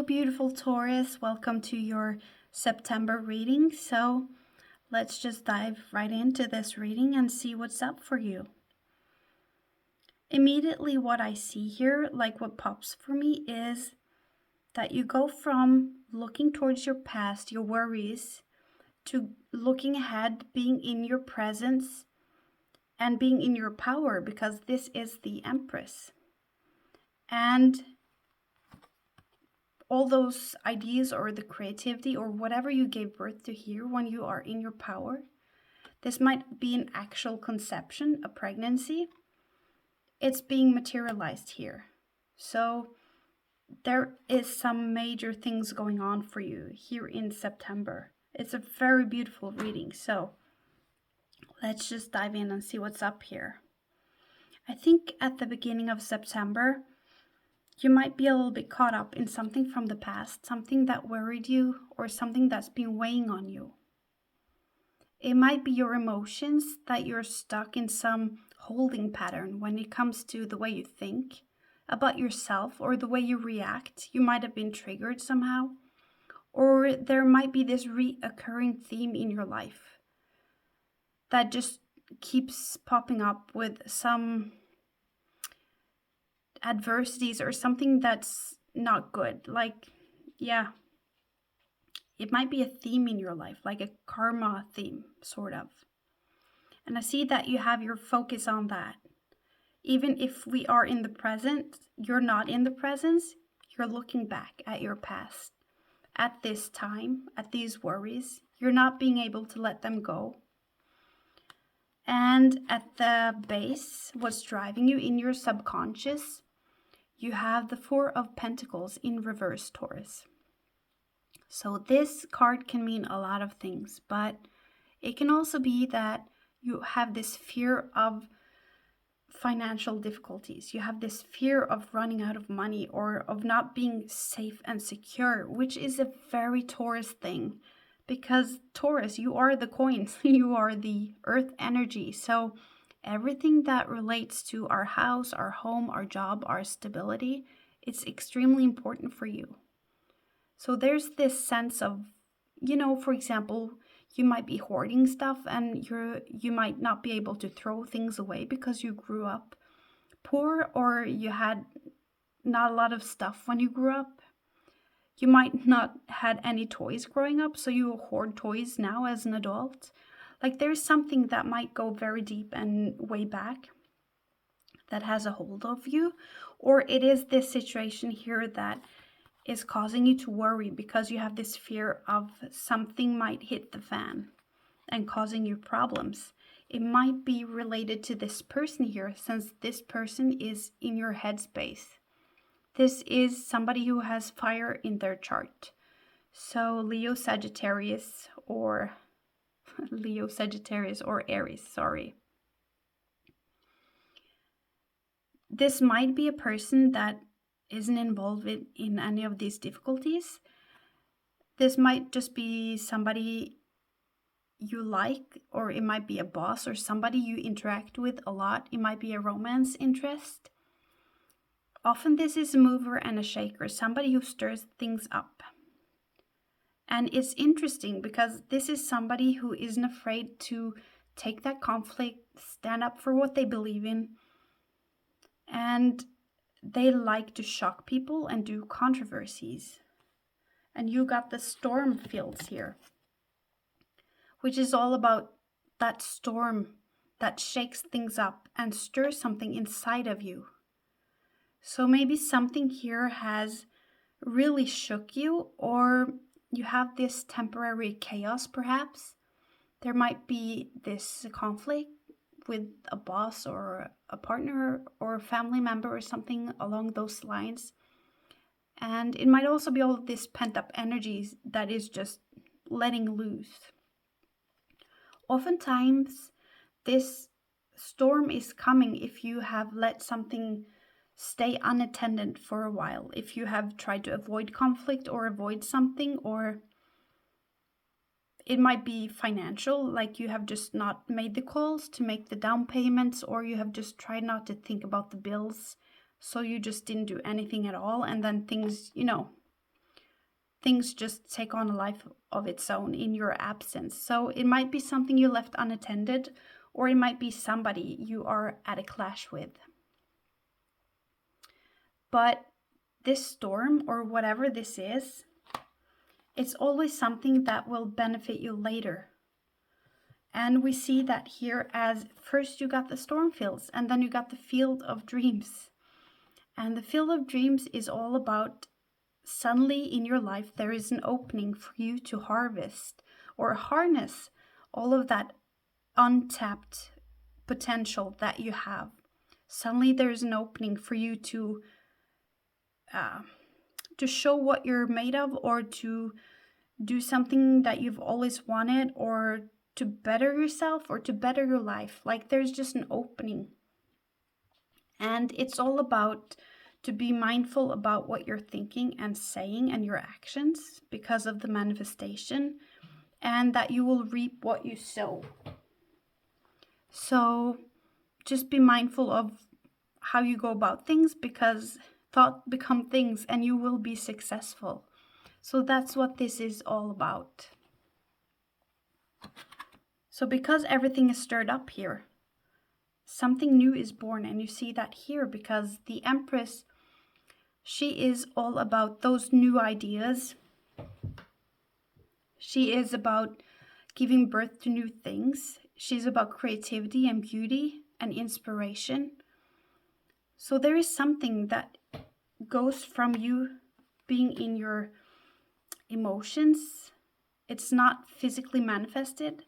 beautiful Taurus. Welcome to your September reading. So let's just dive right into this reading and see what's up for you. Immediately what I see here, like what pops for me, is that you go from looking towards your past, your worries, to looking ahead, being in your presence, and being in your power, because this is the Empress. And all those ideas or the creativity or whatever you gave birth to here when you are in your power. This might be an actual conception, a pregnancy. It's being materialized here. So there is some major things going on for you here in September. It's a very beautiful reading. So let's just dive in and see what's up here. I think at the beginning of September, you might be a little bit caught up in something from the past, something that worried you or something that's been weighing on you. It might be your emotions that you're stuck in some holding pattern when it comes to the way you think about yourself or the way you react. You might have been triggered somehow, or there might be this reoccurring theme in your life that just keeps popping up with some adversities or something that's not good. It might be a theme in your life, like a karma theme, sort of. And I see that you have your focus on that. Even if we are in the present, you're not in the presence, you're looking back at your past, at this time, at these worries. You're not being able to let them go. And at the base, what's driving you in your subconscious, you have the Four of Pentacles in reverse, Taurus. So this card can mean a lot of things, but it can also be that you have this fear of financial difficulties. You have this fear of running out of money or of not being safe and secure, which is a very Taurus thing. Because Taurus, you are the coins, you are the earth energy. So everything that relates to our house, our home, our job, our stability, it's extremely important for you. So there's this sense of, for example, you might be hoarding stuff and you might not be able to throw things away because you grew up poor or you had not a lot of stuff when you grew up. You might not had any toys growing up, so you hoard toys now as an adult. Like there's something that might go very deep and way back that has a hold of you. Or it is this situation here that is causing you to worry because you have this fear of something might hit the fan and causing you problems. It might be related to this person here, since this person is in your headspace. This is somebody who has fire in their chart. So Leo, Sagittarius, or Aries, sorry. This might be a person that isn't involved in any of these difficulties. This might just be somebody you like, or it might be a boss or somebody you interact with a lot. It might be a romance interest. Often this is a mover and a shaker, somebody who stirs things up. And it's interesting because this is somebody who isn't afraid to take that conflict, stand up for what they believe in, and they like to shock people and do controversies. And you got the storm fields here, which is all about that storm that shakes things up and stirs something inside of you. So maybe something here has really shook you, or you have this temporary chaos perhaps. There might be this conflict with a boss or a partner or a family member or something along those lines. And it might also be all of this pent-up energy that is just letting loose. Oftentimes, this storm is coming if you have let something stay unattended for a while. If you have tried to avoid conflict or avoid something, or it might be financial, like you have just not made the calls to make the down payments, or you have just tried not to think about the bills, so you just didn't do anything at all, and then things, things just take on a life of its own in your absence. So it might be something you left unattended, or it might be somebody you are at a clash with. But this storm, or whatever this is, it's always something that will benefit you later. And we see that here, as first you got the storm fields, and then you got the field of dreams. And the field of dreams is all about, suddenly in your life there is an opening for you to harvest or harness all of that untapped potential that you have. Suddenly there's an opening for you to show what you're made of, or to do something that you've always wanted, or to better yourself, or to better your life. Like, there's just an opening. And it's all about to be mindful about what you're thinking and saying and your actions, because of the manifestation, and that you will reap what you sow. So just be mindful of how you go about things, because thought become things and you will be successful. So that's what this is all about. So because everything is stirred up here, something new is born, and you see that here because the Empress, she is all about those new ideas. She is about giving birth to new things. She's about creativity and beauty and inspiration. So there is something that goes from you being in your emotions. It's not physically manifested.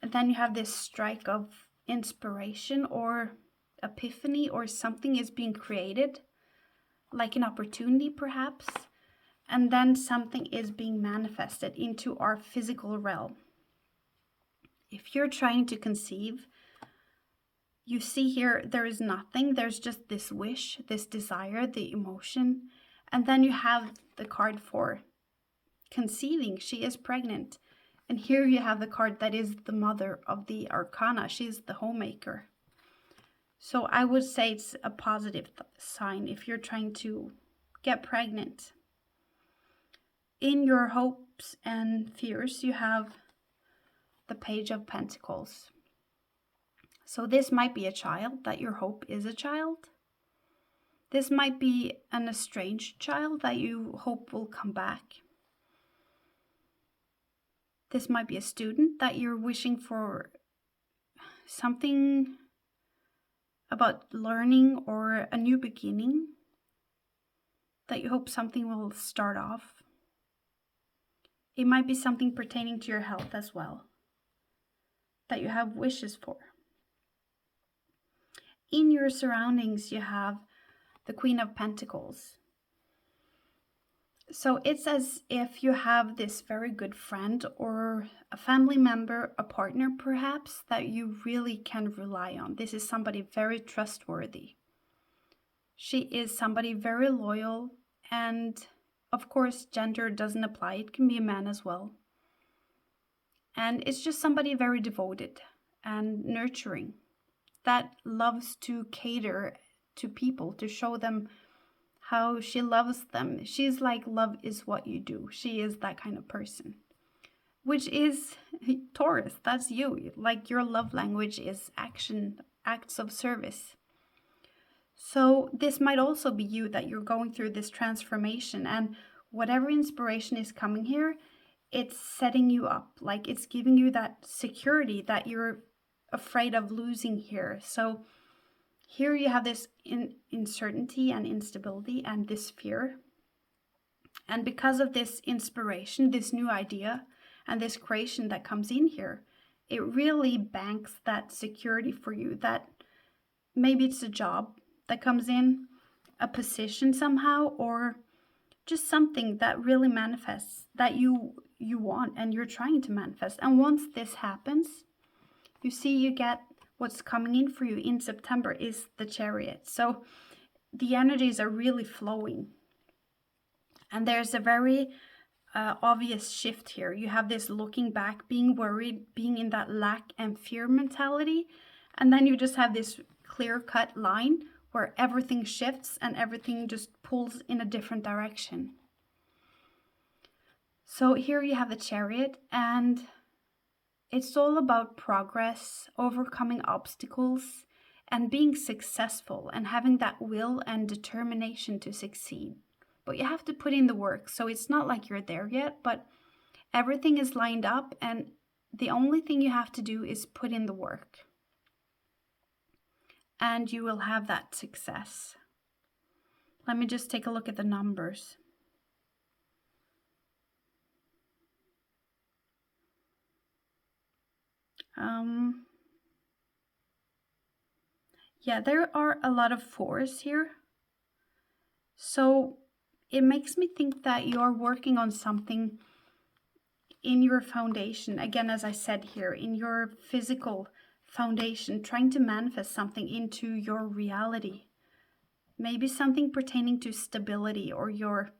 And then you have this strike of inspiration or epiphany, or something is being created, like an opportunity perhaps. And then something is being manifested into our physical realm. If you're trying to conceive, you see here there is nothing. There's just this wish, this desire, the emotion. And then you have the card for conceiving. She is pregnant. And here you have the card that is the mother of the arcana. She's the homemaker. So I would say it's a positive sign if you're trying to get pregnant. In your hopes and fears, you have the Page of Pentacles. So this might be a child, that your hope is a child. This might be an estranged child that you hope will come back. This might be a student that you're wishing for something about learning or a new beginning, that you hope something will start off. It might be something pertaining to your health as well, that you have wishes for. In your surroundings, you have the Queen of Pentacles. So it's as if you have this very good friend or a family member, a partner perhaps, that you really can rely on. This is somebody very trustworthy. She is somebody very loyal, and of course gender doesn't apply. It can be a man as well. And it's just somebody very devoted and nurturing, that loves to cater to people, to show them how she loves them. She's like, love is what you do. She is that kind of person, which is Taurus. That's you. Like, your love language is action, acts of service. So this might also be you, that you're going through this transformation, and whatever inspiration is coming here, it's setting you up. Like, it's giving you that security that you're afraid of losing here. So here you have this uncertainty and instability and this fear. And because of this inspiration, this new idea, and this creation that comes in here, it really banks that security for you, that maybe it's a job that comes in, a position somehow, or just something that really manifests, that you want and you're trying to manifest. And once this happens, you see, you get what's coming in for you in September is the Chariot. So the energies are really flowing. And there's a very obvious shift here. You have this looking back, being worried, being in that lack and fear mentality. And then you just have this clear-cut line where everything shifts and everything just pulls in a different direction. So here you have the Chariot, and it's all about progress, overcoming obstacles, and being successful, and having that will and determination to succeed. But you have to put in the work, so it's not like you're there yet, but everything is lined up, and the only thing you have to do is put in the work. And you will have that success. Let me just take a look at the numbers. Yeah, there are a lot of fours here. So it makes me think that you're working on something in your foundation. Again, as I said here, in your physical foundation, trying to manifest something into your reality. Maybe something pertaining to stability or your,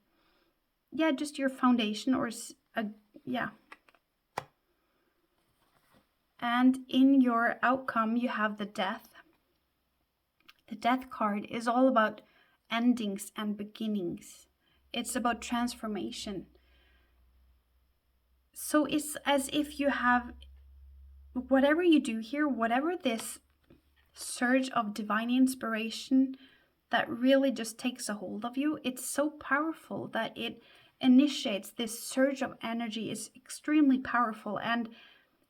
just your foundation or, yeah. And in your outcome, you have the Death. The Death card is all about endings and beginnings. It's about transformation. So it's as if you have, whatever you do here, whatever this surge of divine inspiration that really just takes a hold of you, it's so powerful that it initiates this surge of energy. Is extremely powerful, and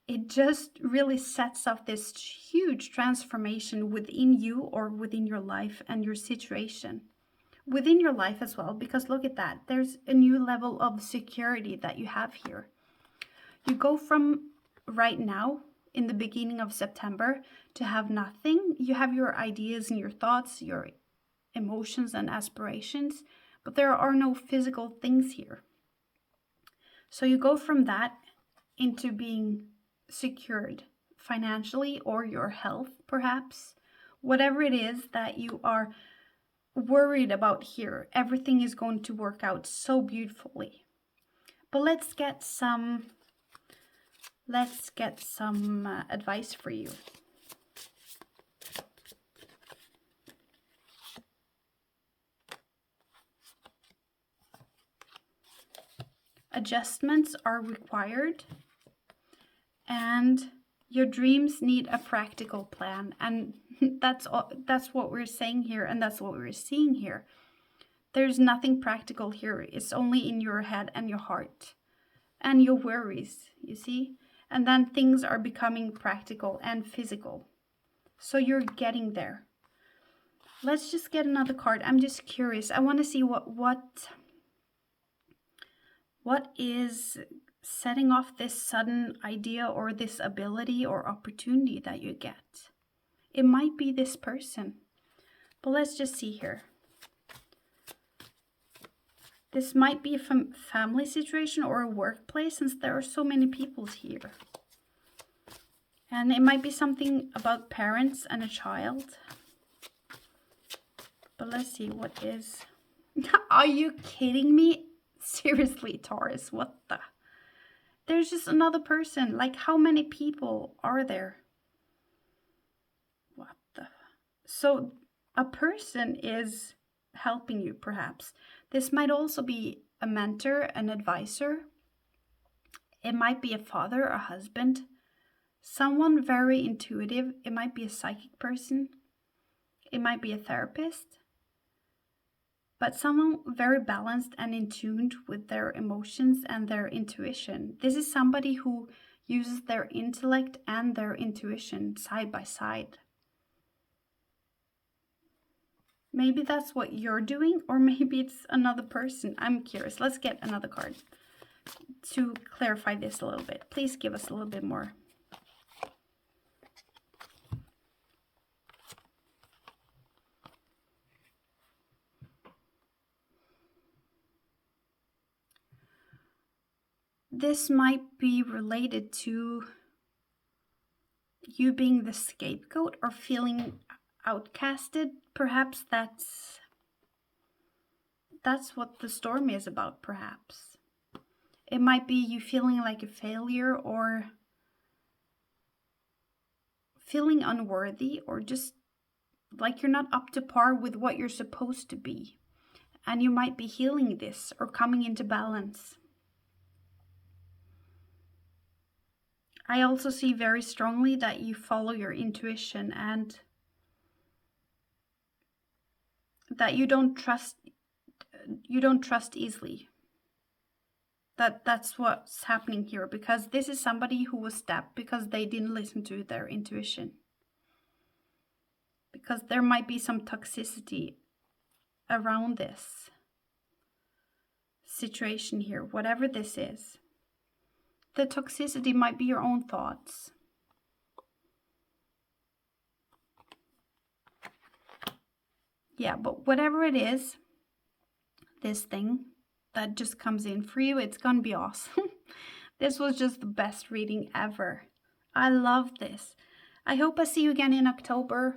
it just really sets off this huge transformation within you or within your life and your situation. Within your life as well, because look at that. There's a new level of security that you have here. You go from right now, in the beginning of September, to have nothing. You have your ideas and your thoughts, your emotions and aspirations, but there are no physical things here. So you go from that into being secured financially, or your health perhaps. Whatever it is that you are worried about here, everything is going to work out so beautifully. But let's get some advice for you. Adjustments are required, and your dreams need a practical plan. And that's what we're saying here, and that's what we're seeing here. There's nothing practical here. It's only in your head and your heart and your worries, you see? And then things are becoming practical and physical. So you're getting there. Let's just get another card. I'm just curious. I want to see what is setting off this sudden idea or this ability or opportunity that you get. It might be this person. But let's just see here. This might be a family situation or a workplace, since there are so many people here. And it might be something about parents and a child. But let's see what is... Are you kidding me? Seriously, Taurus, what the... There's just another person. Like, how many people are there? What the... So a person is helping you, perhaps. This might also be a mentor, an advisor. It might be a father, a husband, someone very intuitive. It might be a psychic person. It might be a therapist. But someone very balanced and in tune with their emotions and their intuition. This is somebody who uses their intellect and their intuition side by side. Maybe that's what you're doing, or maybe it's another person. I'm curious. Let's get another card to clarify this a little bit. Please give us a little bit more. This might be related to you being the scapegoat or feeling outcasted. Perhaps that's what the storm is about, perhaps. It might be you feeling like a failure, or feeling unworthy, or just like you're not up to par with what you're supposed to be. And you might be healing this or coming into balance. I also see very strongly that you follow your intuition and that you don't trust easily. That's what's happening here, because this is somebody who was stabbed because they didn't listen to their intuition. Because there might be some toxicity around this situation here, whatever this is. The toxicity might be your own thoughts. Yeah, but whatever it is, this thing that just comes in for you, it's gonna be awesome. This was just the best reading ever. I love this. I hope I see you again in October.